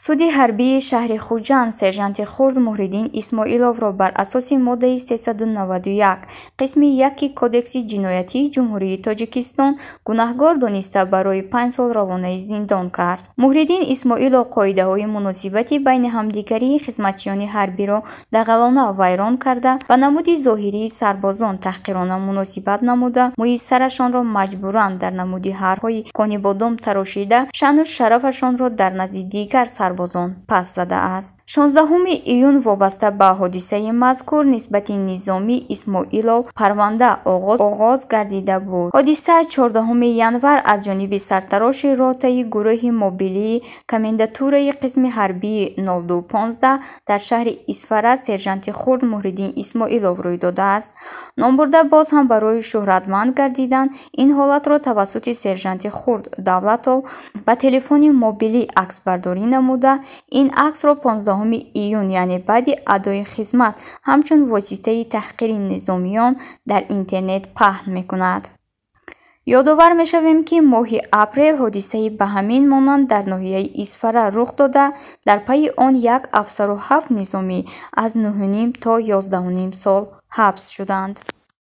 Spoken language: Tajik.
суди ҳарбии шаҳри Хуҷанд сержанти хурд Муҳриддин Исмоиловро бар асоси моддаи 391 қисми 1 Кодекси ҷиноятии Ҷумҳурии Тоҷикистон гунаҳкор дониста барои 5 сол равонаи зиндон кард. Муҳриддин Исмоилов қоидаҳои муносибати байни ҳамдигарии хизматчиёни ҳарбиро дағалона вайрон карда, ба намуди зоҳирии сарбозон таҳқирона муносибат намуда, мӯи сарашонро маҷбуран дар намуди ҳарфҳои конибодом тарошида, шаъну шарафашонро дар назди дигар сарбозон пас зада аст. 16 июн вобаста ба ҳодисаи мазкур нисбати Низоми Исмоилов парванда оғоз гардида буд. ҳодиса 14 январ аз ҷониби сартароши ротаи гурӯҳи мобилии комендатураи қисми ҳарбии 0215 дар шаҳри Исфара сержанти хурд Муҳриддин Исмоилов рӯй додааст. Номбурда боз ҳам барои шӯҳратманд гардидан ин ҳолатро тавассути сержанти хурд Давлатов ба телефони мобилӣ аксбардорӣ намуда, ин аксро 15 июн яъне баъди адои хизмат ҳамчун воситаи таҳқири низомиён дар интернет паҳн мекунад. ёдовар мешавем, ки моҳи апрел ҳодисаи ба ҳамин монанд дар ноҳияи Исфара рух дода, дар пайи он як афсару 7 низомӣ аз 9 то 11 сол ҳабс шуданд.